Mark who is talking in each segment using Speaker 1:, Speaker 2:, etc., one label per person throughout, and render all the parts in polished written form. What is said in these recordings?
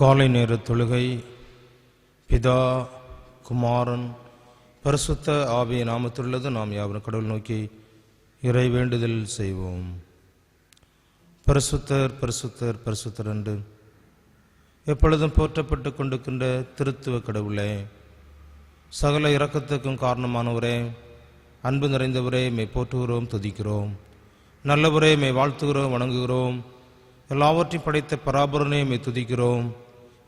Speaker 1: காலை நேர தொழுகை. பிதா, குமாரன், பரிசுத்த ஆவியின் நாமத்துள்ளது. நாம் யாவரும் கடவுள் நோக்கி இறை வேண்டுதல் செய்வோம். பரிசுத்தர் பரிசுத்தர் பரிசுத்தர் என்று எப்பொழுதும் போற்றப்பட்டு கொண்டிருக்கின்ற திருத்துவ கடவுளே, சகல இரக்கத்துக்கும் காரணமானவரே, அன்பு நிறைந்தவரே, மெய் போற்றுகிறோம், துதிக்கிறோம். நல்லவரே, மெய் வாழ்த்துகிறோம், வணங்குகிறோம். எல்லாவற்றையும் படைத்த பராபரனே, மெய் துதிக்கிறோம்.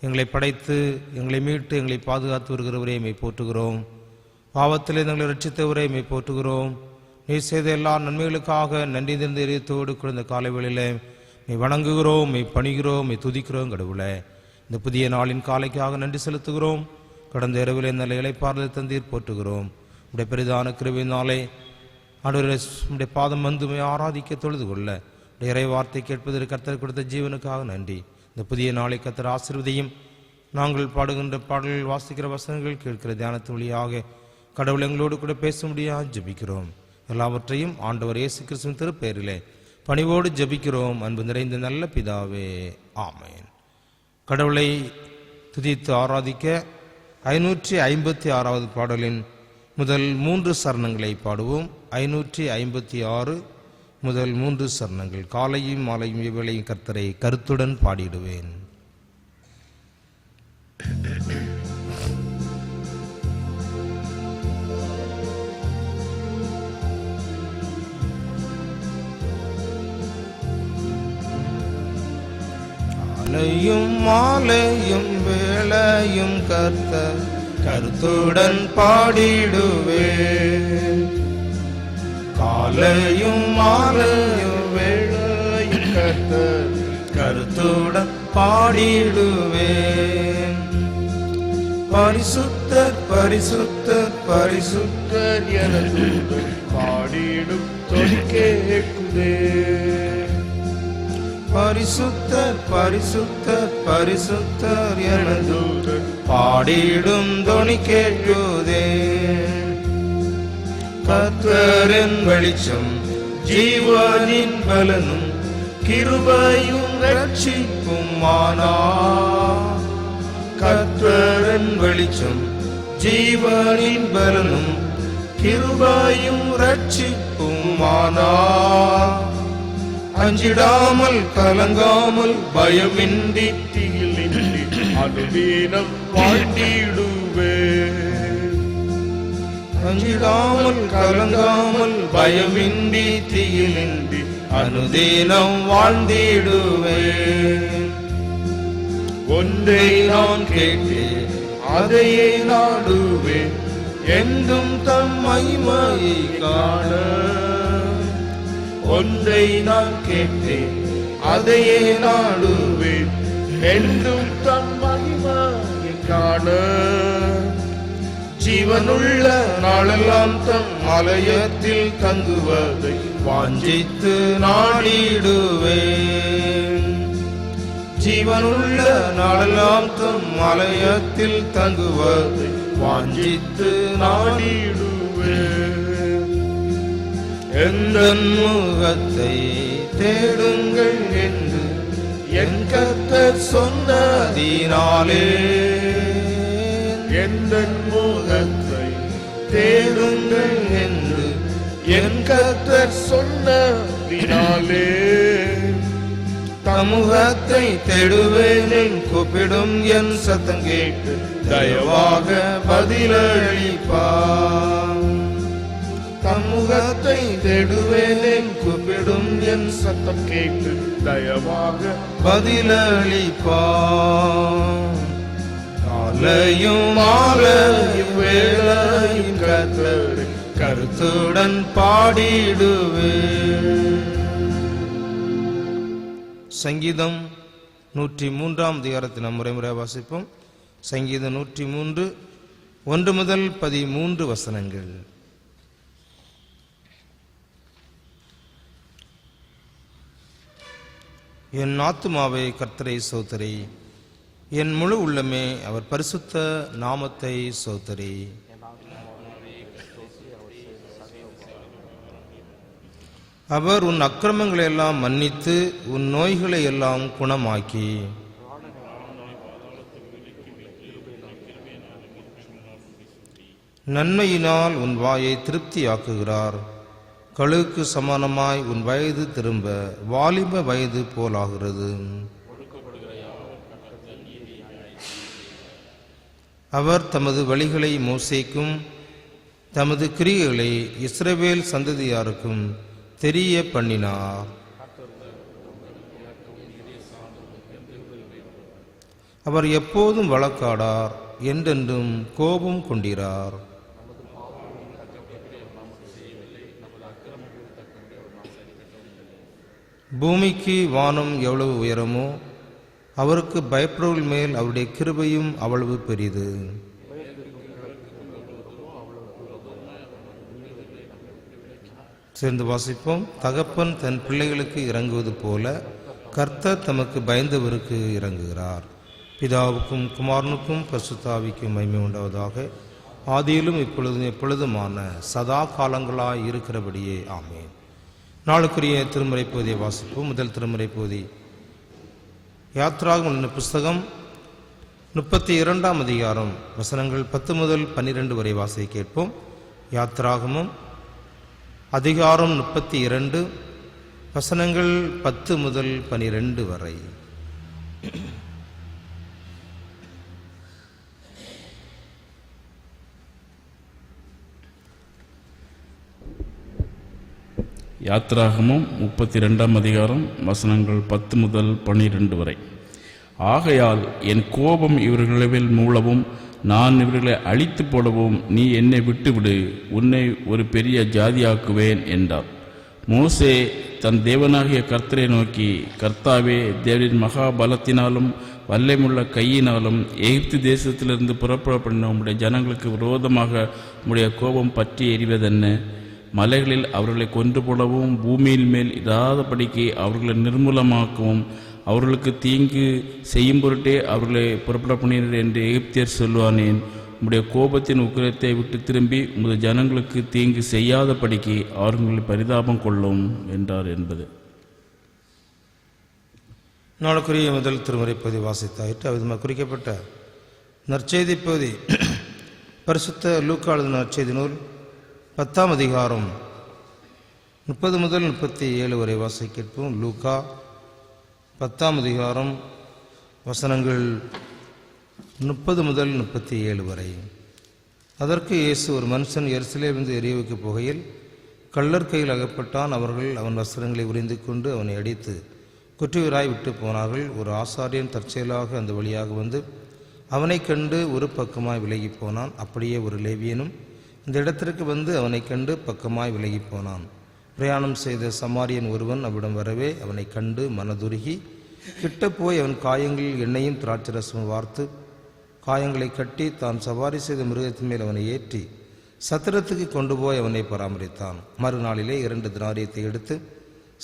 Speaker 1: எங்களை படைத்து எங்களை மீட்டு எங்களை பாதுகாத்து வருகிறவரே, மெய் போற்றுகிறோம். பாவத்திலே எங்களை ரட்சித்தவரே, மெய் போற்றுகிறோம். நீ செய்த எல்லா நன்மைகளுக்காக நன்றி நிறைந்த இதயத்தோடு குழந்த காலை வேளையிலே மெய் வணங்குகிறோம், மெய் பணிகிறோம், மெய் துதிக்கிறோம். கடவுளே, இந்த புதிய நாளின் காலைக்காக நன்றி செலுத்துகிறோம். கடந்த இரவிலே நல்ல இளைப்பாறுதல் தந்தீர், போற்றுகிறோம். உடைய பெரிதான கிருபையினாலே ஆண்டவரே உடைய பாதம் வந்து ஆராதிக்க தொழுது கொள்ள உடைய இறை வார்த்தை கேட்பதற்கு கர்த்தர் கொடுத்த ஜீவனுக்காக நன்றி. இந்த புதிய நாளை கர்த்தர் ஆசீர்வதியும். நாங்கள் பாடுகின்ற பாடல்கள், வாசிக்கிற வசனங்கள், கேட்கிற தியானத்தின் வழியாக கடவுள் எங்களோடு கூட பேச முடியாது ஜெபிக்கிறோம். எல்லாவற்றையும் ஆண்டவர் இயேசு கிறிஸ்துவின் திருப்பெயரிலே பணிவோடு ஜெபிக்கிறோம். அன்பு நிறைந்த நல்ல பிதாவே, ஆமென். கடவுளை துதித்து ஆராதிக்க 556வது பாடலின் முதல் 3 சரணங்களை பாடுவோம். 556 முதல் 3 சரணங்கள். காலையும் மாலையும் இவ்வேளையும் கர்த்தரை கருத்துடன் பாடிடுவேன். காலையும் மாலையும் வேளையும் கர்த்தர் கருத்துடன் பாடிடுவேன். காலையும் மாலையும் வேளையும் கர்த்தர் கருத்துடன் பாடிடுவேன். பரிசுத்தர் பரிசுத்தர் பரிசுத்தர் என பாடிடும் தொனி கேட்குதே. பரிசுத்தர் பரிசுத்தர் பரிசுத்தர் என பாடிடும் தொனி கேட்குதே. கர்த்தரின் வெளிச்சம் ஜீவனின் பலனும் கிருபையும் ரட்சிப்புமானார். கர்த்தரின் வெளிச்சம் ஜீவனின் பலனும் கிருபையும் ரட்சிப்புமானார். அஞ்சிடாமல் கலங்காமல் பயமின்றி திகிலின்றி அனுதினம் வாழ்ந்திடுவேன். அஞ்சிடாமல் கலங்காமல் பயமின்றி திகிலின்றி அனுதினம் வாழ்ந்திடுவேன். ஒன்றை நான் கேட்டேன், அதையே நாடுவேன், என்றும் தம் மகிமையை காண. ஒன்றை நான் கேட்டேன், அதையே நாடுவேன், என்றும் தம் மகிமையை காண. ஜீவனுள்ள நாளெல்லாம் தம் ஆலயத்தில் தங்குவதை வாஞ்சித்து நாடிடுவேன். ஜீவனுள்ள நாளெல்லாம் தம் ஆலயத்தில் தங்குவதை வாஞ்சித்து நாடிடுவேன். எந்த முகத்தை தேடுங்கள் என்று என் கர்த்தர் சொன்னதினாலே. எந்த முகத்தை தேடுங்கள் என்று என் கர்த்தர் சொன்னதினாலே. தமுகத்தை தேடுவேன், கூப்பிடும் என் சத்தம் கேட்டு தயவாக பதிலளிப்பார். தமுகத்தை தேடுவேன், கூப்பிடும் என் சத்தம் கேட்டு தயவாக பதிலளிப்பார். காலையும் மாலையும் வேளையும் கர்த்தர் கருத்துடன் பாடிடுவேன். சங்கீதம் 103ஆம் அதிகாரத்தில் நாம் முறை வாசிப்போம். சங்கீதம் 103 1 முதல் 13 வசனங்கள். என் ஆத்துமாவே கர்த்தரை ஸ்தோத்திரி, என் முழு உள்ளமே அவர் பரிசுத்த நாமத்தை ஸ்தோத்திரி. அவர் உன் அக்கிரமங்களை எல்லாம் மன்னித்து உன் நோய்களை எல்லாம் குணமாக்கி நன்மையினால் உன் வாயை திருப்தியாக்குகிறார். கழுகுக்கு சமானமாய் உன் வயது திரும்ப வாலிப வயது போலாகிறது. அவர் தமது வழிகளை மோசேக்கும் தமது கிரியைகளை இஸ்ரவேல் சந்ததியாருக்கும் தெரிய பண்ணினார். அவர் எப்போதும் வழக்காடார், என்றென்றும் கோபம் கொண்டிரார். பூமிக்கு வானம் எவ்வளவு உயரமோ அவருக்கு பயப்படுவர்கள் மேல் அவருடைய கிருபையும் அவ்வளவு பெரிது. சேர்ந்து வாசிப்போம். தகப்பன் தன் பிள்ளைகளுக்கு இறங்குவது போல கர்த்தர் தமக்கு பயந்தவருக்கு இறங்குகிறார். பிதாவுக்கும் குமாரனுக்கும் பரிசுத்த ஆவிக்கும் மகிமை உண்டாவதாக. ஆதியிலும் இப்பொழுதும் எப்பொழுதுமான சதா காலங்களாய் இருக்கிறபடியே ஆமென். நாளுக்குரிய திருமுறை பகுதியை வாசிப்போம். முதல் திருமுறை பகுதி யாத்ராகமம் புஸ்தகம் 32ஆம் அதிகாரம் வசனங்கள் 10 முதல் 12 வரை வாசிக்க கேட்போம். யாத்ராகமம் அதிகாரம் 32 வசனங்கள் 10 முதல் 12 வரை.
Speaker 2: யாத்ராகமம் 32ஆம் அதிகாரம் வசனங்கள் 10 முதல் 12 வரை. ஆகையால் என் கோபம் இவர்களில் மூலவும் நான் இவர்களை அழித்து போடவும் நீ என்னை விட்டுவிடு, உன்னை ஒரு பெரிய ஜாதியாக்குவேன் என்றார். மோசே தன் தேவனாகிய கர்த்தரை நோக்கி, கர்த்தாவே, தேவரின் மகா பலத்தினாலும் வல்லமையுள்ள கையினாலும் எகிப்து தேசத்திலிருந்து புறப்படப்படின உம்முடைய ஜனங்களுக்கு விரோதமாக உம்முடைய கோபம் பற்றி எறிவதென்ன? மலைகளில் அவர்களை கொன்று போடவும் பூமியின் மேல் இராதபடிக்கு அவர்களை நிர்மூலமாக்கவும் அவர்களுக்கு தீங்கு செய்யும் பொருட்டே அவர்களை புறப்பட பண்ணினர் என்று எகிப்தியர் சொல்வானேன். உம்முடைய கோபத்தின் உக்கிரத்தை விட்டு திரும்பி உமது ஜனங்களுக்கு தீங்கு செய்யாதபடிக்கு அவர்களை பரிதாபம் கொள்ளும் என்றார் என்பது.
Speaker 1: நாளுக்குரிய முதல் திருமுறை பகுதி வாசித்தாயிற்று. அவ்விதமாக குறிக்கப்பட்ட நற்செய்தி பகுதி பரிசுத்த லூக்கா எழுதின நற்செய்தி நூல் 10ஆம் அதிகாரம் 30 முதல் 37 வரை வாசிக்க கேட்போம். லூக்கா 10ஆம் அதிகாரம் வசனங்கள் 30 முதல் 37 வரை. அதற்கு இயேசு, ஒரு மனுஷன் எருசலேமிலிருந்து எரியோவுக்கு போகையில் கள்ளர் கையில் அகப்பட்டான். அவர்கள் அவன் வஸ்திரங்களை உரிந்து கொண்டு அவனை அடித்து குற்றுயிராய் விட்டு போனார்கள். ஒரு ஆசாரியன் தற்செயலாக அந்த வழியாக வந்து அவனை கண்டு ஒரு பக்கமாய் விலகி போனான். அப்படியே ஒரு லேவியனும் இந்த இடத்திற்கு வந்து அவனை கண்டு பக்கமாய் விலகி போனான். பிரயாணம் செய்த சமாரியன் ஒருவன் அவ்விடம் வரவே அவனை கண்டு மனதுருகி கிட்ட போய் அவன் காயங்களில் எண்ணெயும் திராட்சரசமும் வார்த்து காயங்களை கட்டி தான் சவாரி செய்த மிருகத்தின் மேல் அவனை ஏற்றி சத்திரத்துக்கு கொண்டு போய் அவனை பராமரித்தான். மறுநாளிலே 2 தினாரியத்தை எடுத்து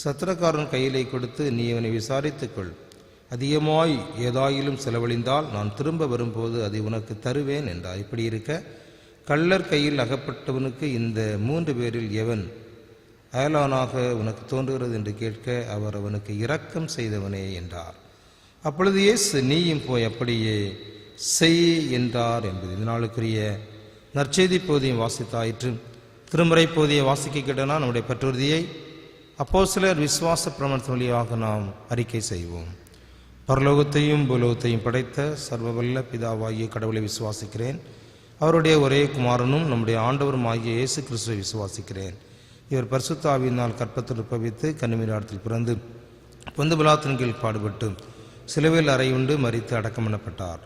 Speaker 1: சத்திரக்காரன் கையிலே கொடுத்து, நீ அவனை விசாரித்துக்கொள், அதிகமாய் ஏதாயிலும் செலவழிந்தால் நான் திரும்ப வரும்போது அதை உனக்கு தருவேன் என்றார். இப்படி இருக்க கள்ளர் கையில் அகப்பட்டவனுக்கு இந்த 3 பேரில் எவன் அயலானாக உனக்கு தோன்றுகிறது என்று கேட்க, அவர் அவனுக்கு இரக்கம் செய்தவனே என்றார். அப்பொழுது இயேசு, நீயும் போய் அப்படியே செய் என்றார் என்பது. இதனாலுக்குரிய நற்செய்தி பகுதியை வாசித்தாயிற்று. திருமுறை பகுதியை வாசிக்க கேட்டனா நம்முடைய பற்றுறுதியை அப்போஸ்தலர் விசுவாச பிரமாணத்தின் வழியாக நாம் அறிக்கை செய்வோம். பரலோகத்தையும் பூலோகத்தையும் படைத்த சர்வவல்ல பிதாவாகிய கடவுளை விசுவாசிக்கிறேன். அவருடைய ஒரே குமாரனும் நம்முடைய ஆண்டவரும் ஆகிய இயேசு கிறிஸ்துவை விசுவாசிக்கிறேன். இவர் பரிசுத்த ஆவியினால் கற்பத்தில் உற்பவித்து கன்னிமரியாத்தில் பிறந்து பொந்து பிலாத்தின் கீழ் பாடுபட்டு சிலுவையில் அறையுண்டு மரித்து அடக்கம் பண்ணப்பட்டார்.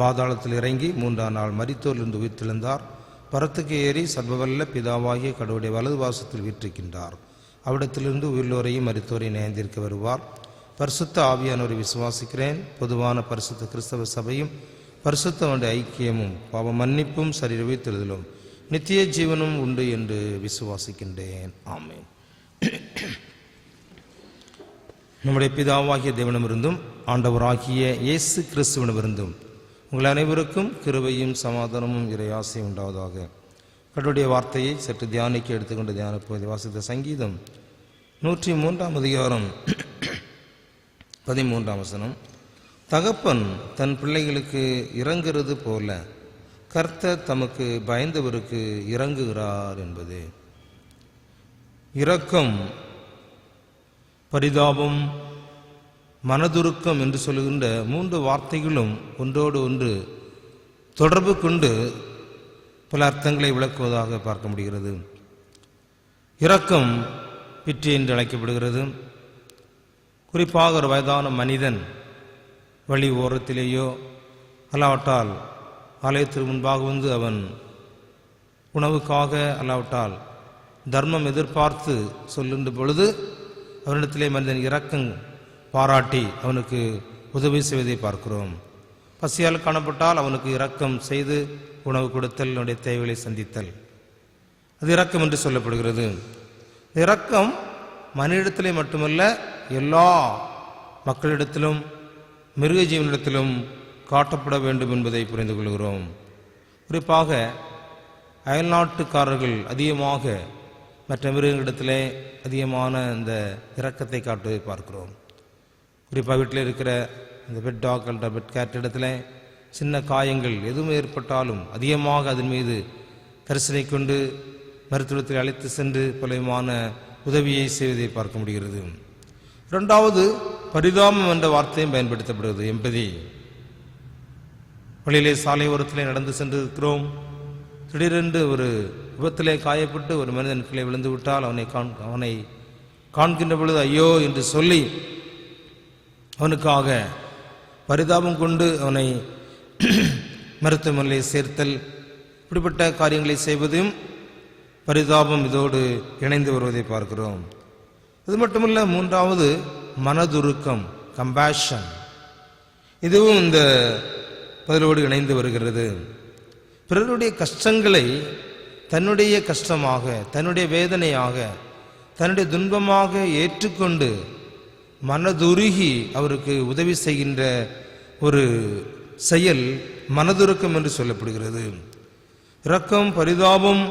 Speaker 1: பாதாளத்தில் இறங்கி 3ஆம் நாள் மரித்தோரிலிருந்து உயிர்த்தெழுந்தார். பரத்துக்கு ஏறி சர்வவல்ல பிதாவாகிய கடவுளுடைய வலது வாசத்தில் வீற்றிருக்கின்றார். அவ்விடத்திலிருந்து உயிர்லோரையும் மரித்தோரையும் நியாயந்திருக்க வருவார். பரிசுத்த ஆவியானவரை விசுவாசிக்கிறேன். பொதுவான பரிசுத்த கிறிஸ்தவ சபையும் பரிசுத்தவனுடைய ஐக்கியமும் பாவ மன்னிப்பும் சரீர உயிர்த்தெழுதலும் நித்திய ஜீவனும் உண்டு என்று விசுவாசிக்கின்றேன். ஆமென். நம்முடைய பிதாவாகிய தேவனிடமிருந்தும் ஆண்டவராகிய இயேசு கிறிஸ்துவிடமிருந்தும் உங்கள் அனைவருக்கும் கிருபையும் சமாதானமும் இறையாசையும் உண்டாவதாக. கடவுளுடைய வார்த்தையை சற்று தியானிக்க எடுத்துக்கொண்டு தியான பகுதி வாசித்த சங்கீதம் 103ஆம் அதிகாரம் 13ஆம் வசனம். தகப்பன் தன் பிள்ளைகளுக்கு இறங்குறது போல கர்த்தர் தமக்கு பயந்தவருக்கு இறங்குகிறார் என்பது. இரக்கம், பரிதாபம், மனதுருக்கம் என்று சொல்லுகின்ற 3 வார்த்தைகளும் ஒன்றோடு ஒன்று தொடர்பு கொண்டு பல அர்த்தங்களை விளக்குவதாக பார்க்க முடிகிறது. இரக்கம் பிற்றி என்று அழைக்கப்படுகிறது. குறிப்பாக ஒரு வயதான மனிதன் வழி ஓரத்திலேயோ அல்லாவிட்டால் ஆலயத்திற்கு முன்பாக வந்து அவன் உணவுக்காக அல்லாவிட்டால் தர்மம் எதிர்பார்த்து சொல்லுகின்ற பொழுது அவனிடத்திலே மனிதன் இரக்கம் பாராட்டி அவனுக்கு உதவி செய்வதை பார்க்கிறோம். பசியால் காணப்பட்டால் அவனுக்கு இரக்கம் செய்து உணவு கொடுத்தல், அவனுடைய தேவைகளை சந்தித்தல், அது இரக்கம் என்று சொல்லப்படுகிறது. இரக்கம் மனிதத்திலே மட்டுமல்ல, எல்லா மக்களிடத்திலும் மிருக ஜீவனிடத்திலும் காட்டப்பட வேண்டும் என்பதை புரிந்து கொள்கிறோம். குறிப்பாக அயல்நாட்டுக்காரர்கள் அதிகமாக மற்ற மிருகங்களிடத்திலே அதிகமான இந்த இரக்கத்தை காட்டுவதை பார்க்கிறோம். குறிப்பாக வீட்டில் இருக்கிற இந்த பெட் டாக் அல்லது பெட் கேட் இடத்துல சின்ன காயங்கள் எதுவும் ஏற்பட்டாலும் அதிகமாக அதன் மீது கரிசனை கொண்டு மருத்துவத்தில் அழைத்து சென்று பலவிதமான உதவியை செய்வதை பார்க்க முடிகிறது. 2வது, பரிதாபம் என்ற வார்த்தையும் பயன்படுத்தப்படுகிறது. எம்பதி. வழியிலே சாலை ஓரத்திலே நடந்து சென்று இருக்கிறோம். திடீரென்று ஒரு விபத்திலே காயப்பட்டு ஒரு மனிதன் கீழே விழுந்து விட்டால் அவனை காண்கின்ற பொழுது ஐயோ என்று சொல்லி அவனுக்காக பரிதாபம் கொண்டு அவனை மருத்துவமனையில் சேர்த்தல், இப்படிப்பட்ட காரியங்களை செய்வதும் பரிதாபம் இதோடு இணைந்து வருவதை பார்க்கிறோம். இது மட்டுமல்ல, 3வது மனதுருக்கம், கம்பேஷன். இதுவும் இந்த பதிலோடு இணைந்து வருகிறது. பிறருடைய கஷ்டங்களை தன்னுடைய கஷ்டமாக, தன்னுடைய வேதனையாக, தன்னுடைய துன்பமாக ஏற்றுக்கொண்டு மனதுருகி அவருக்கு உதவி செய்கின்ற ஒரு செயல் மனதுருக்கம் என்று சொல்லப்படுகிறது. இரக்கம், பரிதாபம்,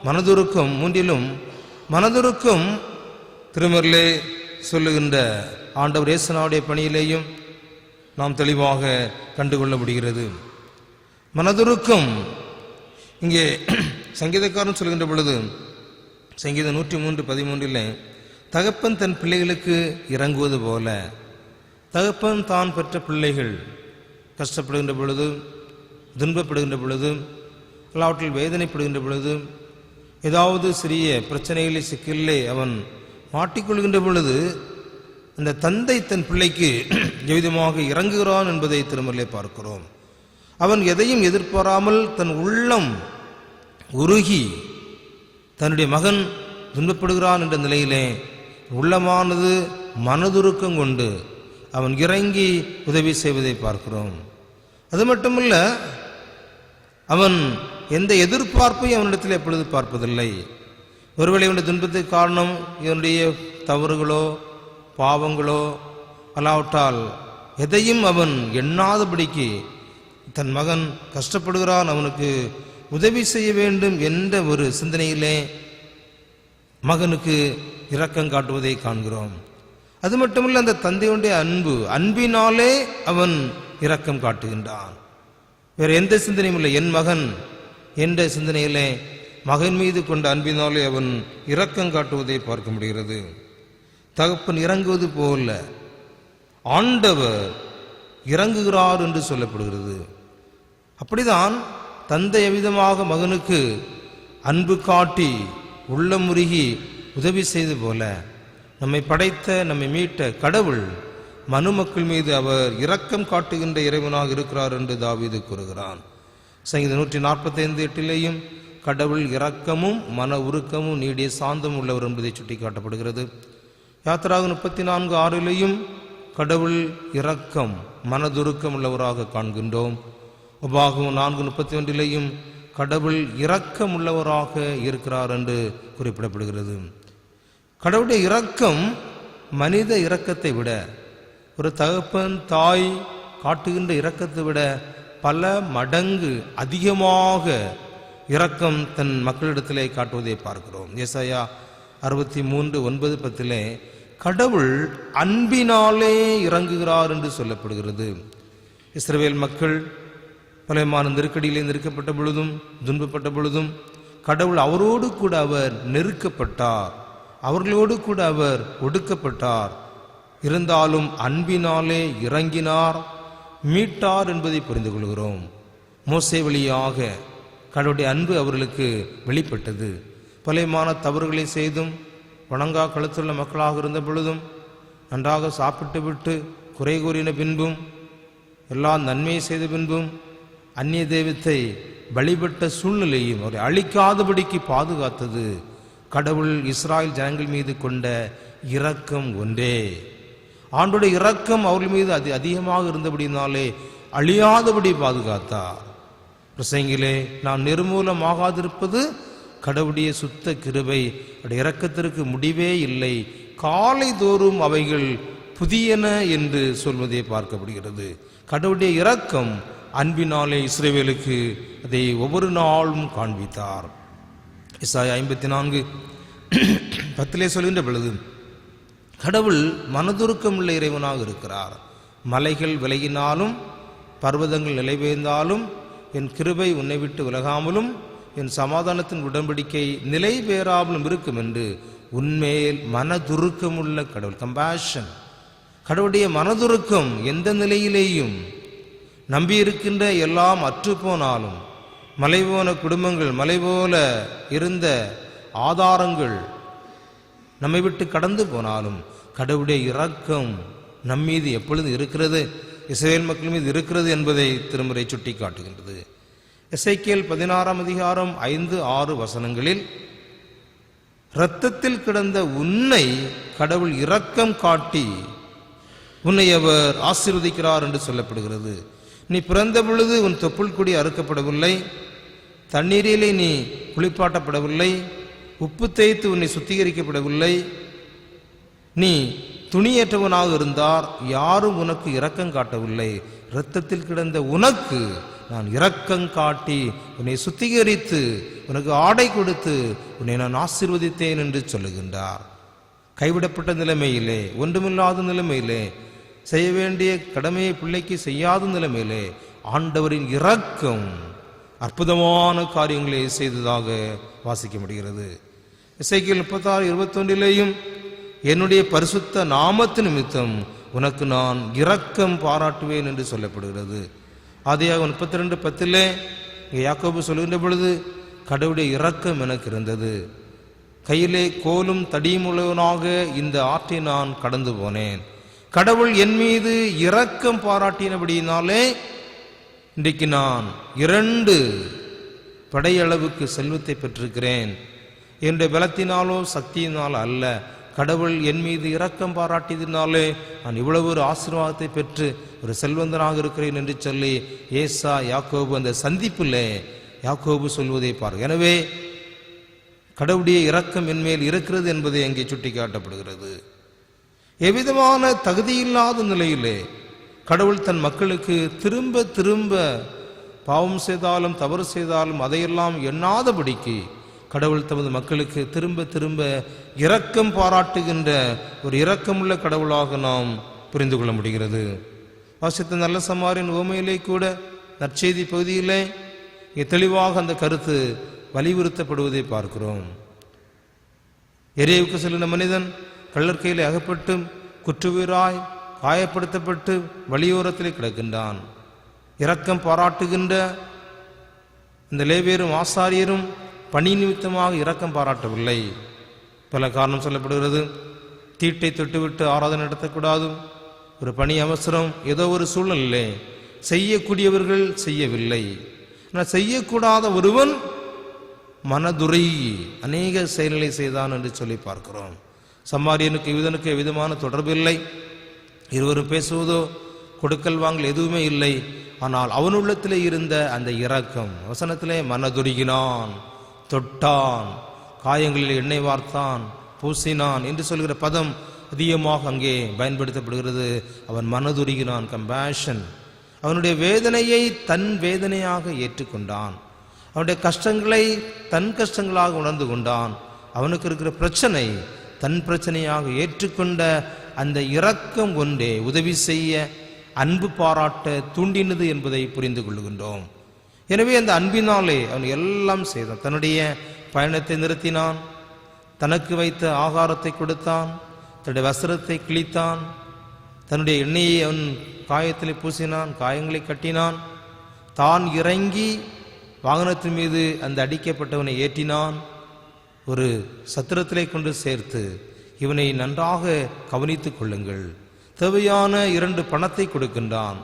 Speaker 1: மனதுருக்கம் 3லும் மனதுருக்கம் திருமறையிலே சொல்லுகின்ற ஆண்டவர் இயேசுவினுடைய பணியிலேயும் நாம் தெளிவாக கண்டுகொள்ள முடிகிறது. மனதுருக்கம் இங்கே சங்கீதக்காரன் சொல்கின்ற பொழுது சங்கீதம் 103:13 தகப்பன் தன் பிள்ளைகளுக்கு இறங்குவது போல, தகப்பன் தான் பெற்ற பிள்ளைகள் கஷ்டப்படுகின்ற பொழுது, துன்பப்படுகின்ற பொழுது, எல்லாவற்றில் வேதனைப்படுகின்ற பொழுது, ஏதாவது சிறிய பிரச்சனைகளை சிக்கலிலே அவன் மாட்டிக்கொள்கின்ற பொழுது அந்த தந்தை தன் பிள்ளைக்கு எவ்விதமாக இறங்குகிறான் என்பதை திருமறையிலே பார்க்கிறோம். அவன் எதையும் எதிர்பாராமல் தன் உள்ளம் உருகி தன்னுடைய மகன் துன்பப்படுகிறான் என்ற நிலையிலே உள்ளமானது மனதுருக்கம் கொண்டு அவன் இறங்கி உதவி செய்வதை பார்க்கிறோம். அது மட்டுமல்ல, அவன் எந்த எதிர்பார்ப்பையும் அவனிடத்தில் எப்பொழுது பார்ப்பதில்லை. ஒருவேளை இவனுடைய துன்பத்துக்கு காரணம் இவனுடைய தவறுகளோ பாவங்களோ அல்லாவிட்டால் எதையும் அவன் எண்ணாதபடிக்கு தன் மகன் கஷ்டப்படுகிறான், அவனுக்கு உதவி செய்ய வேண்டும் என்ற ஒரு சிந்தனையிலே மகனுக்கு இரக்கம் காட்டுவதை காண்கிறோம். அது மட்டுமல்ல, அந்த தந்தையுடைய அன்பினாலே அவன் இரக்கம் காட்டுகின்றான். வேறு எந்த சிந்தனையும் இல்லை. என் மகன் என்ற சிந்தனையிலே மகன் மீது கொண்ட அன்பினாலே அவன் இரக்கம் காட்டுவதை பார்க்க முடிகிறது. தகப்பன் இறங்குவது போல ஆண்டவர் இறங்குகிறார் என்று சொல்லப்படுகிறது. அப்படிதான் தந்தை எவ்விதமாக மகனுக்கு அன்பு காட்டி உள்ளமுருகி உதவி செய்து போல நம்மை படைத்த, நம்மை மீட்ட கடவுள் மனுமக்கள் மீது அவர் இரக்கம் காட்டுகின்ற இறைவனாக இருக்கிறார் என்று தாவீது கூறுகிறான். சங்கீதம் 145:8 கடவுள் இரக்கமும் மன உருக்கமும் நீடிய சாந்தம் உள்ளவர் என்பதை சுட்டி காட்டப்படுகிறது. யாத்திராக 34:6 கடவுள் இரக்கம் மனதுருக்கம் உள்ளவராக காண்கின்றோம். உபாகமம் 4:31 கடவுள் இரக்கம் உள்ளவராக இருக்கிறார் என்று குறிப்பிடப்படுகிறது. கடவுளுடைய இரக்கம் மனித இரக்கத்தை விட, ஒரு தகப்பன் தாய் காட்டுகின்ற இரக்கத்தை விட பல மடங்கு அதிகமாக இரக்கம் தன் மக்களிடத்திலே காட்டுவதை பார்க்கிறோம். ஏசாயா 63:9-10 கடவுள் அன்பினாலே இறங்குகிறார் என்று சொல்லப்படுகிறது. இஸ்ரவேல் மக்கள் பலமான நெருக்கடியிலே நெருக்கப்பட்ட பொழுதும் துன்பப்பட்ட பொழுதும் கடவுள் அவரோடு கூட அவர் நெருக்கப்பட்டார், அவர்களோடு கூட அவர் ஒடுக்கப்பட்டார். இருந்தாலும் அன்பினாலே இறங்கினார், மீட்டார் என்பதை புரிந்து கொள்கிறோம். மோசே வழியாக கடவுளுடைய அன்பு அவர்களுக்கு வெளிப்பட்டது. பலமான தவறுகளை செய்தும் வணங்கா கழுத்துள்ள மக்களாக இருந்த பொழுதும் நன்றாக சாப்பிட்டு விட்டு குறை கூறின பின்பும் எல்லா நன்மையை செய்த பின்பும் அந்நிய தெய்வத்தை வழிபட்ட சூழ்நிலையும் அவரை அழிக்காதபடிக்கு பாதுகாத்தது கடவுள் இஸ்ராயல் ஜனங்கள் மீது கொண்ட இரக்கம் ஒன்றே. ஆண்டோடைய இரக்கம் அவர்கள் மீது அதிகமாக இருந்தபடினாலே அழியாதபடி பாதுகாத்தார். பிரசங்கிலே நாம் நிர்மூலமாகாதிருப்பது கடவுளுடைய சுத்த கிருபை. அவருடைய இரக்கத்திற்கு முடிவே இல்லை. காலை தோறும் அவைகள் புதியன என்று சொல்வதை பார்க்கப்படுகிறது. கடவுளுடைய இரக்கம் அன்பினாலே இஸ்ரவேலுக்கு அதை ஒவ்வொரு நாளும் காண்பித்தார். எசாயா 54:10 சொல்கின்ற பொழுது கடவுள் மனதுருக்கமுள்ள இறைவனாக இருக்கிறார். மலைகள் விலகினாலும் பர்வதங்கள் நிலைபெயர்ந்தாலும் என் கிருபை உன்னை விட்டு விலகாமலும் என் சமாதானத்தின் உடன்படிக்கை நிலை பெயராமலும் இருக்கும் என்று உன்மேல் மனதுருக்கமுள்ள கடவுள். கம்பேஷன். கடவுளுடைய மனதுருக்கம் எந்த நிலையிலேயும் நம்பியிருக்கின்ற எல்லாம் அற்று போனாலும், மலை போன குடும்பங்கள், மலை போல இருந்த ஆதாரங்கள் நம்மை விட்டு கடந்து போனாலும் கடவுளுடைய இரக்கம் நம்மீது எப்பொழுது இருக்கிறது, இஸ்ரவேல் மக்கள் மீது இருக்கிறது என்பதை திருமுறை சுட்டி காட்டுகின்றது. எசேக்கியேல் 16:5-6 இரத்தத்தில் கிடந்த உன்னை கடவுள் இரக்கம் காட்டி உன்னை அவர் ஆசீர்வதிக்கிறார் என்று சொல்லப்படுகிறது. நீ பிறந்த பொழுது உன் தொப்புள் கொடி அறுக்கப்படவில்லை, தண்ணீரிலே நீ குளிப்பாட்டப்படவில்லை, உப்பு தேய்த்து உன்னை சுத்திகரிக்கப்படவில்லை, நீ துணியற்றவனாக இருந்தார், யாரும் உனக்கு இரக்கம் காட்டவில்லை. இரத்தத்தில் கிடந்த உனக்கு நான் இரக்கம் காட்டி உன்னை சுத்திகரித்து உனக்கு ஆடை கொடுத்து உன்னை நான் ஆசீர்வதித்தேன் என்று சொல்லுகின்றார். கைவிடப்பட்ட நிலைமையிலே, ஒன்றுமில்லாத நிலைமையிலே, செய்ய வேண்டிய கடமையை பிள்ளைக்கு செய்யாத நிலைமையிலே ஆண்டவரின் இரக்கம் அற்புதமான காரியங்களை செய்ததாக வாசிக்க முடிகிறது. எசேக்கியேல் 36:21 என்னுடைய பரிசுத்த நாமத்து நிமித்தம் உனக்கு நான் இரக்கம் பாராட்டுவேன் என்று சொல்லப்படுகிறது. ஆதியாகமம் 32:10 யாக்கோபு சொல்கின்ற பொழுது கடவுளுடைய இரக்கம் எனக்கு இருந்தது, கையிலே கோலும் தடியும் உள்ளவனாக இந்த ஆற்றை நான் கடந்து போனேன். கடவுள் என் மீது இரக்கம் பாராட்டினபடியினாலே இன்றைக்கு நான் 2 படையளவுக்கு செல்வத்தை பெற்றிருக்கிறேன். என்னுடைய பலத்தினாலோ சக்தியினாலோ அல்ல, கடவுள் என் மீது இரக்கம் பாராட்டியதினாலே நான் இவ்வளவு ஒரு ஆசீர்வாதத்தை பெற்று ஒரு செல்வந்தனாக இருக்கிறேன் என்று சொல்லி ஏசா யாக்கோபு அந்த சந்திப்பிலே யாக்கோபு சொல்வதை பார். எனவே கடவுளுடைய இரக்கம் என்மேல் இருக்கிறது என்பதை அங்கே சுட்டி காட்டப்படுகிறது. எவ்விதமான தகுதியில்லாத நிலையிலே கடவுள் தன் மக்களுக்கு திரும்ப திரும்ப பாவம் செய்தாலும் தவறு செய்தாலும் அதையெல்லாம் எண்ணாதபடிக்கு கடவுள் தமது மக்களுக்கு திரும்ப திரும்ப இரக்கம் பாராட்டுகின்ற ஒரு இரக்கமுள்ள கடவுளாக நாம் புரிந்து கொள்ள முடிகிறது. வாசித்த நல்ல சமாரின் உவமையிலே கூட நற்செய்தி பகுதியிலே தெளிவாக அந்த கருத்து வலியுறுத்தப்படுவதை பார்க்கிறோம். எரேவுக்கு செல்லுன மனிதன் கள்ளற்கையிலே அகப்பட்டு குற்றுயிராய் காயப்படுத்தப்பட்டு வழியோரத்திலே கிடக்கின்றான். இரக்கம் பாராட்டுகின்ற இந்த லேவியரும் ஆசாரியரும் பணி நிமித்தமாக இரக்கம் பாராட்டவில்லை. பல காரணம் சொல்லப்படுகிறது. தீட்டை தொட்டுவிட்டு ஆராதனை நடத்தக்கூடாது, ஒரு பணி அவசரம், ஏதோ ஒரு சூழ்நிலை செய்யக்கூடியவர்கள் செய்யவில்லை. ஆனால் செய்யக்கூடாத ஒருவன் மனதுருகி அநேக செயல்களை செய்தான் என்று சொல்லி பார்க்கிறோம். சமாரியனுக்கு யூதனுக்கு எவ்விதமான தொடர்பு இல்லை, இருவரும் பேசுவதோ கொடுக்கல் வாங்கல் எதுவுமே இல்லை. ஆனால் அவனுள்ளத்திலே இருந்த அந்த இரக்கம், வசனத்திலே மனதுருகினான், தொட்டான், காயங்களில் எண்ணெய் வார்த்தான், பூசினான் என்று சொல்கிற பதம் அதிகமாக அங்கே பயன்படுத்தப்படுகிறது. அவன் மனதுருகினான், கம்பேஷன். அவனுடைய வேதனையை தன் வேதனையாக ஏற்றுக்கொண்டான், அவனுடைய கஷ்டங்களை தன் கஷ்டங்களாக உணர்ந்து கொண்டான், அவனுக்கு இருக்கிற பிரச்சனை தன் பிரச்சனையாக ஏற்றுக்கொண்ட அந்த இரக்கம் ஒன்றே உதவி செய்ய அன்பு பாராட்ட தூண்டினது என்பதை புரிந்து கொள்கின்றோம். எனவே அந்த அன்பினாலே அவன் எல்லாம் செய்தான். தன்னுடைய பயணத்தை நிறுத்தினான், தனக்கு வைத்த ஆகாரத்தை கொடுத்தான், தன்னுடைய வஸ்திரத்தை கிழித்தான், தன்னுடைய எண்ணெயை அவன் காயத்திலே பூசினான், காயங்களை கட்டினான், தான் இறங்கி வாகனத்தின் மீது அந்த அடிக்கப்பட்டவனை ஏற்றினான், ஒரு சத்திரத்திலே கொண்டு சேர்த்து இவனை நன்றாக கவனித்துக் கொள்ளுங்கள், தேவையான 2 பணத்தை கொடுக்கின்றான்.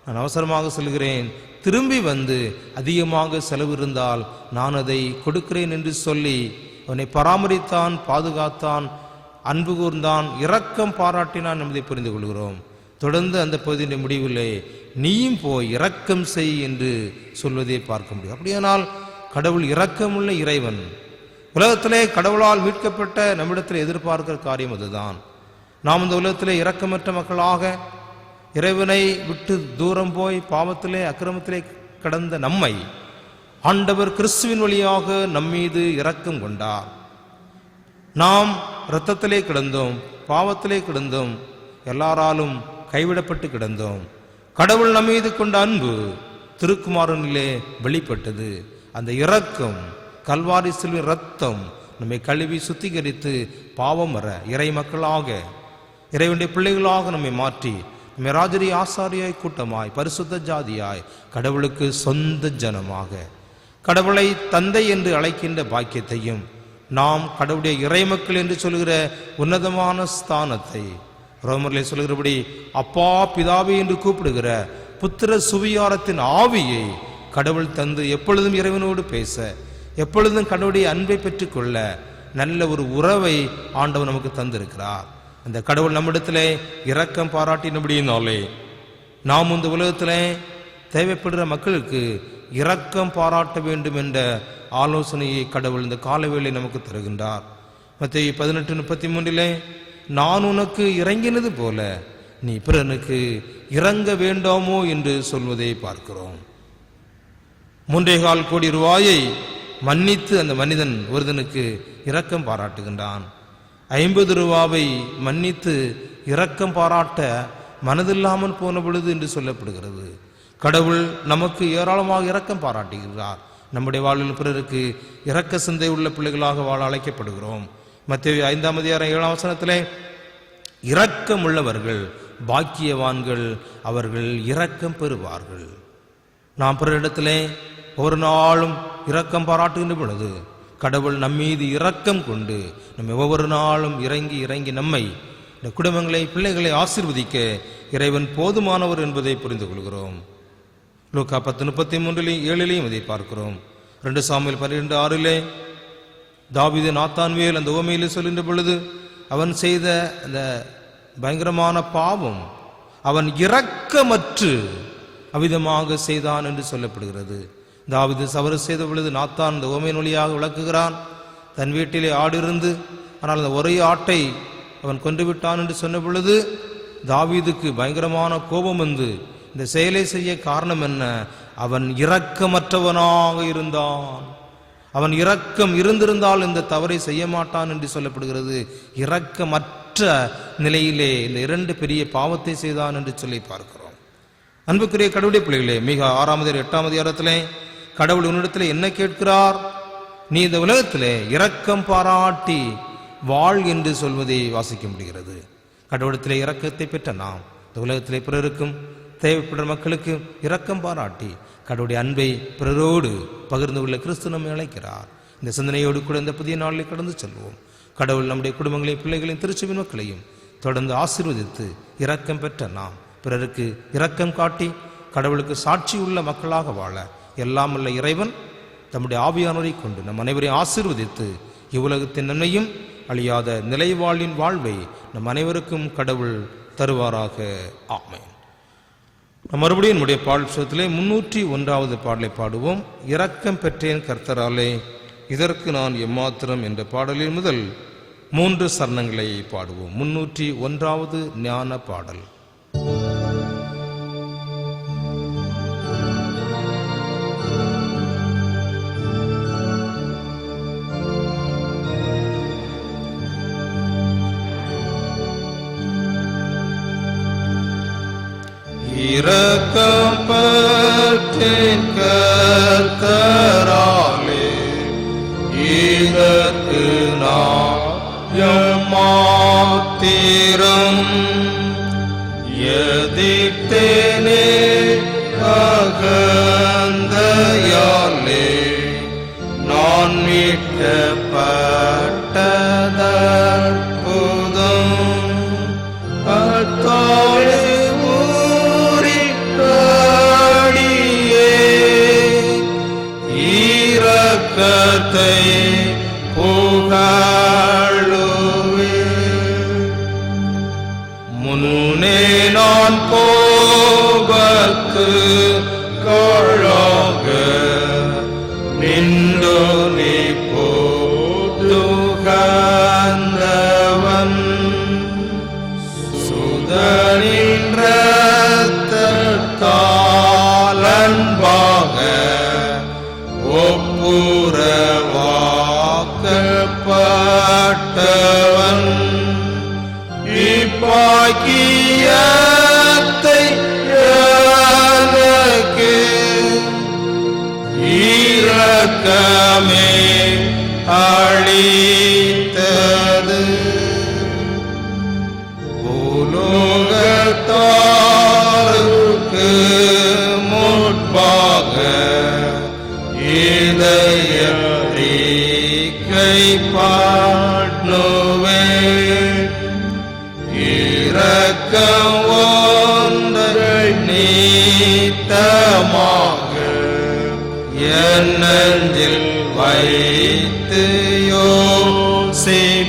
Speaker 1: நான் அவசரமாக சொல்கிறேன், திரும்பி வந்து அதிகமாக செலவு இருந்தால் நான் அதை கொடுக்கிறேன் என்று சொல்லி அவனை பராமரித்தான், பாதுகாத்தான், அன்பு கூர்ந்தான், இரக்கம் பாராட்டினான் என்பதை புரிந்து கொள்கிறோம். தொடர்ந்து அந்த பகுதியின் முடிவிலே நீயும் போய் இரக்கம் செய் என்று சொல்வதை பார்க்க முடியும். அப்படியானால் கடவுள் இரக்கமுள்ள இறைவன். உலகத்திலே கடவுளால் மீட்கப்பட்ட நம்மிடத்தில் எதிர்பார்க்கிற காரியம் அதுதான். நாம் இந்த உலகத்திலே இரக்கமற்ற மக்களாக இறைவனை விட்டு தூரம் போய் பாவத்திலே அக்கிரமத்திலே கடந்த நம்மை ஆண்டவர் கிறிஸ்துவின் வழியாக நம்மீது இரக்கம் கொண்டார். நாம் இரத்தத்திலே கிடந்தோம், பாவத்திலே கிடந்தோம், எல்லாராலும் கைவிடப்பட்டு கிடந்தோம். கடவுள் நம்மீது கொண்ட அன்பு திருக்குமாரனிலே வெளிப்பட்டது. அந்த இரக்கம் கல்வாரி சிலுவை இரத்தம் நம்மை கழுவி சுத்திகரித்து பாவம் வர இறை மக்களாக, இறைவனுடைய பிள்ளைகளாக நம்மை மாற்றி நம்மை ராஜரிய ஆசாரியாய் கூட்டமாய் பரிசுத்த ஜாதியாய் கடவுளுக்கு சொந்த ஜனமாக, கடவுளை தந்தை என்று அழைக்கின்ற பாக்கியத்தையும், நாம் கடவுளுடைய இறைமக்கள் என்று சொல்கிற உன்னதமான ஸ்தானத்தை, ரோமர்லே சொல்கிறபடி அப்பா பிதாவே என்று கூப்பிடுகிற புத்திர சுவிகாரத்தின் ஆவியை கடவுள் தந்து எப்பொழுதும் இறைவனோடு பேச, எப்பொழுதும் கடவுளுடைய அன்பை பெற்றுக்கொள்ள நல்ல ஒரு உறவை ஆண்டவர் நமக்கு தந்திருக்கிறார். அந்த கடவுள் நம்மிடத்திலே இரக்கம் பாராட்டினபடியினாலே நாம் இந்த உலகத்திலே தேவைப்படுகிற மக்களுக்கு இரக்கம் பாராட்ட வேண்டும் என்ற ஆலோசனையை கடவுள் இந்த காலவேளை நமக்கு தருகின்றார். மத்தேயு 18:33 நான் உனக்கு இறங்கினது போல நீ பிறனுக்கு இறங்க வேண்டாமோ என்று சொல்வதை பார்க்கிறோம். 3.25 கோடி ரூபாயை மன்னித்து அந்த மனிதன் ஒருவனுக்கு இரக்கம் பாராட்டுகின்றான். 50 ரூபாவை மன்னித்து இரக்கம் பாராட்ட மனதில்லாமல் போன பொழுது என்று சொல்லப்படுகிறது. கடவுள் நமக்கு ஏராளமாக இரக்கம் பாராட்டுகிறார். நம்முடைய வாழ்வில் பிறருக்கு இரக்க சிந்தை உள்ள பிள்ளைகளாக வாழ அழைக்கப்படுகிறோம். மத்தேயு 5:7 இரக்கம் உள்ளவர்கள் பாக்கியவான்கள், அவர்கள் இரக்கம் பெறுவார்கள். நாம் பிறரிடத்திலே ஒரு நாளும் இரக்கம் பாராட்டுகின்ற பொழுது கடவுள் நம்மீது இரக்கம் கொண்டு நம்மை ஒவ்வொரு நாளும் இறங்கி நம்மை, இந்த குடும்பங்களை, பிள்ளைகளை ஆசீர்வதிக்க இறைவன் போதுமானவர் என்பதை புரிந்து கொள்கிறோம். லூக்கா 10:33-7 இதை பார்க்கிறோம். 2 சாமுவேல் 12:6 தாவீது நாத்தான்வேல் அந்த உவமையிலே சொல்கின்ற பொழுது அவன் செய்த அந்த பயங்கரமான பாவம், அவன் இரக்கமற்று அவிதமாக செய்தான் என்று சொல்லப்படுகிறது. தாவீது தவறு செய்த பொழுது நாத்தான் அந்த உவமையின் வழியாக விளக்குகிறான். தன் வீட்டிலே ஆடு இருந்து, ஆனால் அந்த ஒரே ஆட்டை அவன் கொண்டு விட்டான் என்று சொன்ன பொழுது தாவீதுக்கு பயங்கரமான கோபம் வந்து இந்த செயலை செய்ய காரணம் என்ன? அவன் இரக்கமற்றவனாக இருந்தான். அவன் இரக்கம் இருந்திருந்தால் இந்த தவறை செய்ய மாட்டான் என்று சொல்லப்படுகிறது. இரக்கமற்ற நிலையிலே இந்த 2 பெரிய பாவத்தை செய்தான் என்று சொல்லி பார்க்கிறோம். அன்புக்குரிய கடவுளுடைய பிள்ளைகளே, மிக 6-8 கடவுள் உன்னிடத்தில் என்ன கேட்கிறார்? நீ இந்த உலகத்திலே இரக்கம் பாராட்டி வாழ் என்று சொல்வதை வாசிக்க முடிகிறது. கடவுளத்திலே இரக்கத்தை பெற்ற நாம் இந்த உலகத்திலே பிறருக்கும் தேவைப்படுற மக்களுக்கு இரக்கம் பாராட்டி கடவுளுடைய அன்பை பிறரோடு பகிர்ந்து கொள்ள கிறிஸ்து நம்மை அழைக்கிறார். இந்த சிந்தனையோடு கூட இந்த புதிய நாளில் கடந்து செல்வோம். கடவுள் நம்முடைய குடும்பங்களையும், பிள்ளைகளையும், திருச்சபையின் மக்களையும் தொடர்ந்து ஆசீர்வதித்து இரக்கம் பெற்ற நாம் பிறருக்கு இரக்கம் காட்டி கடவுளுக்கு சாட்சி உள்ள மக்களாக வாழ எல்லாம் உள்ள இறைவன் தம்முடைய ஆவியானவரை கொண்டு நம் அனைவரையும் ஆசீர்வதித்து இவ்வுலகத்தின் நன்மையும் அழியாத நிலைவாழ்வின் வாழ்வை நம் அனைவருக்கும் கடவுள் தருவாராக. ஆமென். நம் மறுபடியும் நம்முடைய பாடலே 301வது பாடலை பாடுவோம். இரக்கம் பெற்றேன் கர்த்தராலே, இதற்கு நான் எம்மாத்திரம் என்ற பாடலில் முதல் 3 சரணங்களை பாடுவோம். 301வது ஞான பாடல். இரக்கம் பெற்றேன் கர்த்தராலே, கேட்கப்பட்டதற்புதம் அத்தாழி ஊரிக்கடியே இரக்கத்தை புகழுவே. முன்னே நான் கோபத்து காழாக நின்று நீ போதுகந்தவன் சுதனின் இரத்தத்தால் அன்பாக ஒப்புரவாக்கப்பட்டவன் இப்பாக்கியத்தை எனக்கு இரக்கமே அளித்தது. பூலோகத்தாருக்கு முன்பாக இதயத்தை பாடுவே. இரக்கம் ஒன்றை நீத்தமாக என் நெஞ்சில் வைத்து யோசிப்பேன்.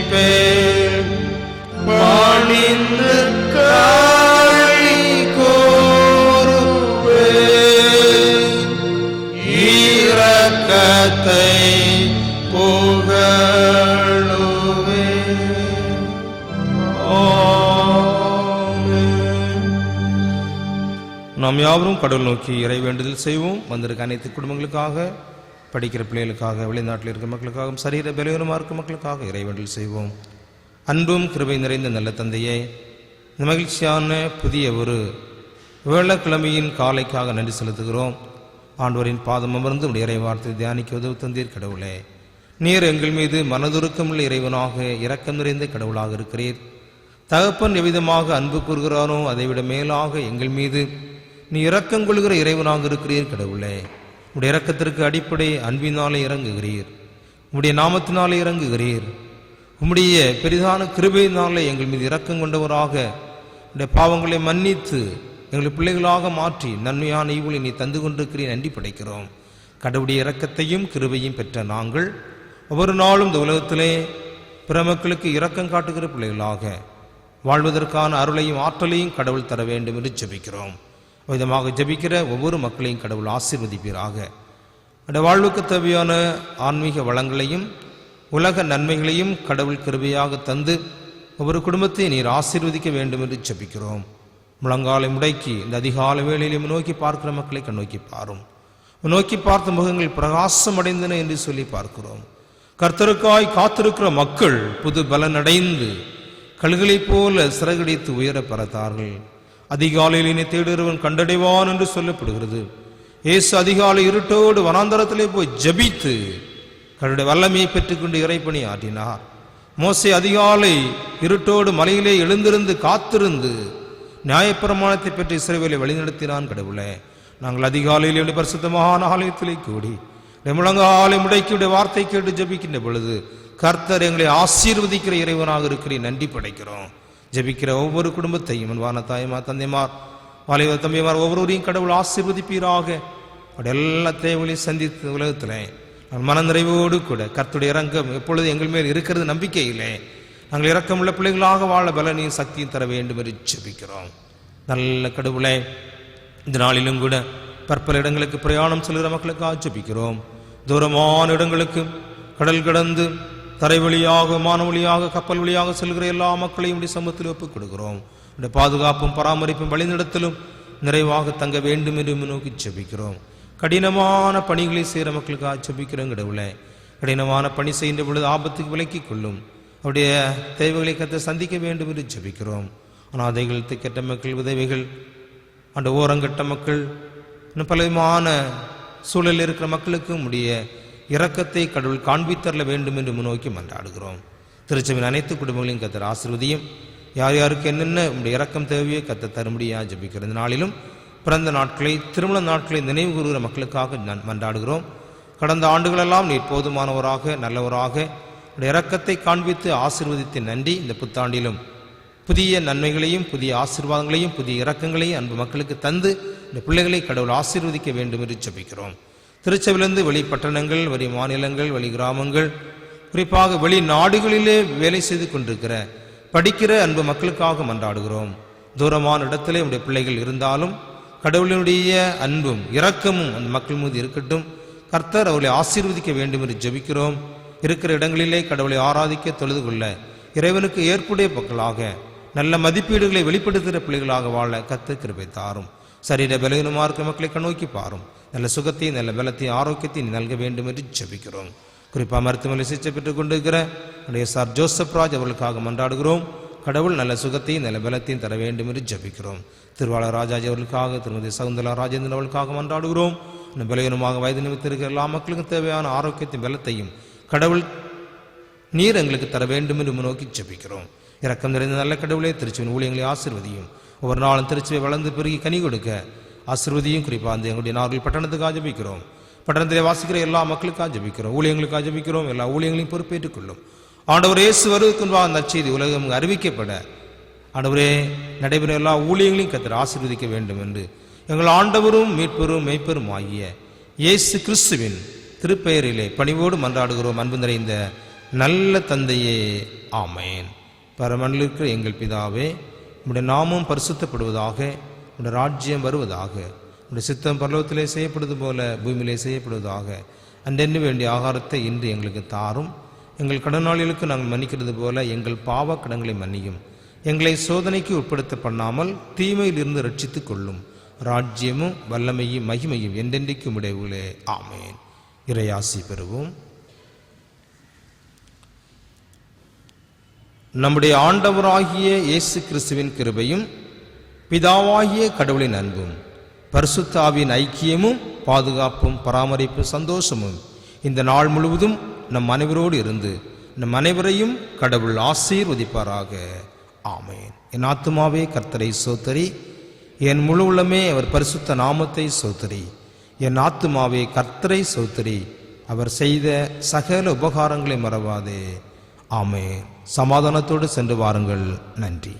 Speaker 1: பணிந்து களி கூறுவேன். இரக்கத்தை புகழுவேன். நாம் யாவரும் கடவுள் நோக்கி இறை வேண்டுதல் செய்வோம். வந்திருக்க அனைத்து குடும்பங்களுக்காக, படிக்கிற பிள்ளைகளுக்காக, வெளிநாட்டில் இருக்கிற மக்களுக்காகவும், சரீர பலவீனமாக இருக்கும் மக்களுக்காக இறை வேண்டுதல் செய்வோம். அன்பும் கிருபை நிறைந்த நல்ல தந்தையே, இந்த மகிழ்ச்சியான புதிய ஒரு வேளக்கிழமையின் காலைக்காக நன்றி செலுத்துகிறோம். ஆண்டவரின் பாதம் அமர்ந்து உடைய இறை வார்த்தை தியானிக்க உதவு தந்தீர் கடவுளே. நீர் எங்கள் மீது மனதுருக்கமுள்ள இறைவனாக, இரக்கம் நிறைந்த கடவுளாக இருக்கிறீர். தகப்பன் எவ்விதமாக அன்பு கூறுகிறானோ அதைவிட மேலாக எங்கள் மீது நீ இரக்கம் கொள்கிற இறைவனாக இருக்கிறீர் கடவுளே. உடைய இரக்கத்திற்கு அடிப்படை அன்பினாலே இறங்குகிறீர். உம்முடைய நாமத்தினாலே இறங்குகிறீர். உம்முடைய பெரிதான கிருபையினாலே எங்கள் மீது இரக்கம் கொண்டவராக உடைய பாவங்களை மன்னித்து எங்களை பிள்ளைகளாக மாற்றி நன்மையான ஈவுகளை நீ தந்து கொண்டிருக்கிறீர். நன்றி படைக்கிறோம். கடவுளுடைய இரக்கத்தையும் கிருபையும் பெற்ற நாங்கள் ஒவ்வொரு நாளும் இந்த உலகத்திலே பிற மக்களுக்கு இரக்கம் காட்டுகிற பிள்ளைகளாக வாழ்வதற்கான அருளையும் ஆற்றலையும் கடவுள் தர வேண்டும் என்று ஜெபிக்கிறோம். விதமாக ஜெபிக்கிற ஒவ்வொரு மக்களையும் கடவுள் ஆசீர்வதிப்பீராக. அந்த வாழ்வுக்கு தேவையான ஆன்மீக வளங்களையும் உலக நன்மைகளையும் கடவுள் கிருபையாக தந்து ஒவ்வொரு குடும்பத்தை நீர் ஆசீர்வதிக்க வேண்டும் என்று ஜெபிக்கிறோம். முழங்காலை முடக்கி இந்த அதிகால வேளையிலும் நோக்கி பார்க்கிற மக்களை கண்ணோக்கி பாரும். நோக்கி பார்த்த முகங்கள் பிரகாசம் அடைந்தன என்று சொல்லி பார்க்கிறோம். கர்த்தருக்காய் காத்திருக்கிற மக்கள் புது பலனடைந்து கழுகளைப் போல சிறகடித்து உயர பறத்தார்கள். அதிகாலையில் இனி தேடுகிறவன் கண்டடைவான் என்று சொல்லப்படுகிறது. இயேசு அதிகாலை இருட்டோடு வனாந்தரத்திலே போய் ஜபித்து கடவுளுடைய வல்லமையை பெற்றுக்கொண்டு இறைப்பணி ஆற்றினார். மோசே அதிகாலை இருட்டோடு மலையிலே எழுந்திருந்து காத்திருந்து நியாயப்பிரமாணத்தை பெற்று இஸ்ரவேலை வழிநடத்தினான். கடவுளே, நாங்கள் அதிகாலையில் பரிசுத்தமான ஆலயத்திலே கூடி முழங்காலை முடக்கியுடைய வார்த்தை கேட்டு ஜபிக்கின்ற பொழுது கர்த்தர் எங்களை ஆசீர்வதிக்கிற இறைவனாக இருக்கிறேன். நன்றி படைக்கிறோம். ஜபிக்கிற ஒவ்வொரு குடும்பத்தையும் அன்பான தாய்மார், தந்தைமார், வாலிப தம்பிமார் ஒவ்வொருவரையும் கடவுள் ஆசீர்வதிப்பீராக. அவருடைய எல்லா தேவைகளையும் சந்தித்த உலகத்தில் நாங்கள் மன நிறைவோடு கூட கர்த்தருடைய இரக்கம் எப்பொழுது எங்கள் மேல் இருக்கிறது நம்பிக்கையிலே நாங்கள் இரக்கமுள்ள பிள்ளைகளாக வாழ பலனையும் சக்தியும் தர வேண்டும் என்று ஜெபிக்கிறோம். நல்ல கடவுளே, இந்த நாளிலும் கூட பற்பல இடங்களுக்கு பிரயாணம் செல்கிற மக்களுக்காக ஜெபிக்கிறோம். தூரமான இடங்களுக்கு கடல் கடந்து தரை வழியாக, விமான வழியாக, கப்பல் வழியாக செல்கிற எல்லா மக்களையும் சமூகத்தில் ஒப்புக் கொடுக்கிறோம். பாதுகாப்பும் பராமரிப்பும் வழிநடத்தலும் நிறைவாக தங்க வேண்டும் என்று நோக்கி ஜெபிக்கிறோம். கடினமான பணிகளை செய்கிற மக்களுக்காக ஜெபிக்கிறோம். கடவுளே, கடினமான பணி செய்கின்ற பொழுது ஆபத்துக்கு விலக்கிக் கொள்ளும். அவருடைய தேவைகளை கற்று சந்திக்க வேண்டும் என்று ஜெபிக்கிறோம். அனாதைகள், திக்கட்ட மக்கள், உதவிகள், அந்த ஓரங்கட்ட மக்கள், இன்னும் பலவிதமான சூழலில் இருக்கிற மக்களுக்கு உடைய இரக்கத்தை கடவுள் காண்பித்தரல வேண்டும் என்று முன்னோக்கி மன்றாடுகிறோம். திருச்சபையின் அனைத்து குடும்பங்களையும் கர்த்தர் ஆசீர்வதியும். யார் யாருக்கு என்னென்ன உடைய இரக்கம் தேவையோ கர்த்தர் தரும்படியாக ஜெபிக்கிற இந்த நாளிலும் பிறந்த நாட்களை, திருமண நாட்களை நினைவு கூறுகிற மக்களுக்காக மன்றாடுகிறோம். கடந்த ஆண்டுகளெல்லாம் நீர் போதுமானவராக நல்லவராக உடைய இரக்கத்தை காண்பித்து ஆசீர்வதித்து நன்றி. இந்த புத்தாண்டிலும் புதிய நன்மைகளையும் புதிய ஆசீர்வாதங்களையும் புதிய இரக்கங்களையும் அன்பு மக்களுக்கு தந்து இந்த பிள்ளைகளை கடவுள் ஆசீர்வதிக்க வேண்டும் என்று ஜெபிக்கிறோம். திருச்சபையிலிருந்து வெளி பட்டணங்கள், வெளி மாநிலங்கள், வெளி கிராமங்கள், குறிப்பாக வெளி நாடுகளிலே வேலை செய்து கொண்டிருக்கிற படிக்கிற அன்பு மக்களுக்காக மன்றாடுகிறோம். தூரமான இடத்திலே உடைய பிள்ளைகள் இருந்தாலும் கடவுளினுடைய அன்பும் இரக்கமும் அந்த மக்கள் மீது இருக்கட்டும். கர்த்தர் அவர்களை ஆசீர்வதிக்க வேண்டும் என்று ஜெபிக்கிறோம். இருக்கிற இடங்களிலே கடவுளை ஆராதிக்க தொழுது கொள்ள இறைவனுக்கு ஏற்புடைய மக்களாக நல்ல மதிப்பீடுகளை வெளிப்படுத்துகிற பிள்ளைகளாக வாழ கர்த்தர் கிருபை தாரும். சரீர பலவீனமாக இருக்கிற மக்களை கண்ணோக்கி பாரும். நல்ல சுகத்தையும் நல்ல பலத்தையும் ஆரோக்கியத்தையும் நல்க வேண்டும் என்று ஜெபிக்கிறோம். குறிப்பாக மருத்துவமனை சிகிச்சை பெற்றுக் கொண்டிருக்கிற சார் ஜோசப் ராஜ் அவர்களுக்காக மன்றாடுகிறோம். கடவுள் நல்ல சுகத்தையும் நல்ல பலத்தையும் தர வேண்டும் என்று ஜெபிக்கிறோம். திருவாளர் ராஜாஜி அவர்களுக்காக, திருமதி சகுந்தலா ராஜேந்திரன் அவர்களுக்காக மன்றாடுகிறோம். பலவீனமாக வயது நிமித்து இருக்கிற எல்லா மக்களுக்கும் தேவையான ஆரோக்கியத்தையும் பலத்தையும் கடவுள் நீர் எங்களுக்கு தர வேண்டும் என்று நோக்கி ஜெபிக்கிறோம். இரக்கம் நிறைந்த நல்ல கடவுளே, திருச்சியின் ஊழியங்களை ஆசீர்வதியும். ஒவ்வொரு நாளும் திருச்சியை வளர்ந்து பெருகி கனி கொடுக்க ஆசீர்வதியும். குறிப்பாக அந்த எங்களுடைய நார்கள் பட்டணத்துக்காக ஜெபிக்கிறோம். பட்டணத்திலே வாசிக்கிற எல்லா மக்களுக்காக ஜெபிக்கிறோம். ஊழியங்களுக்காக ஜெபிக்கிறோம். எல்லா ஊழியங்களையும் பொறுப்பேற்றுக் கொள்ளும். ஆண்டவர் இயேசு வருவதற்கு முன்பாக அந்த நற்செய்தி உலகம் அறிவிக்கப்பட ஆண்டவரே நடைபெறும் எல்லா ஊழியங்களையும் கர்த்தர் ஆசீர்வதிக்க வேண்டும் என்று எங்கள் ஆண்டவரும் மீட்பெரும் மெய்ப்பெரும் ஆகிய இயேசு கிறிஸ்துவின் திருப்பெயரிலே பணிவோடு மன்றாடுகிறோம். அன்பு நிறைந்த நல்ல தந்தையே, ஆமேன். பரமண்டலில் இருக்கிற எங்கள் பிதாவே, உம்முடைய நாமம் பரிசுத்தப்படுவதாக, உம்முடைய ராஜ்யம் வருவதாக, உம்முடைய சித்தம் பரலோகத்திலே செய்யப்படுவது போல பூமியிலே செய்யப்படுவதாக. அன்றென்று வேண்டிய ஆகாரத்தை இன்று எங்களுக்கு தாரும். எங்கள் கடனாளிகளுக்கு நாங்கள் மன்னிக்கிறது போல எங்கள் பாவ கடன்களை மன்னியும். எங்களை சோதனைக்கு உட்படுத்த பண்ணாமல் தீமையிலிருந்து ரட்சித்துக் கொள்ளும். ராஜ்யமும் வல்லமையும் மகிமையும் என்றென்றைக்கும் உடையவுகளே, ஆமேன். இறையாசி பெறுவோம். நம்முடைய ஆண்டவராகிய இயேசு கிறிஸ்துவின் கிருபையும் பிதாவாகிய கடவுளின் அன்பும் பரிசுத்த ஆவியின் ஐக்கியமும் பாதுகாப்பும் பராமரிப்பு சந்தோஷமும் இந்த நாள் முழுவதும் நம் அனைவரோடு இருந்து நம் அனைவரையும் கடவுள் ஆசீர்வதிப்பாராக. ஆமேன். என் ஆத்துமாவே கர்த்தரை சோத்தரி, என் முழு உள்ளமே அவர் பரிசுத்த நாமத்தை சோத்தரி. என் ஆத்துமாவே கர்த்தரை சோத்தரி, அவர் செய்த சகல உபகாரங்களை மறவாதே. ஆமென். சமாதானத்தோடு சென்று வாருங்கள். நன்றி.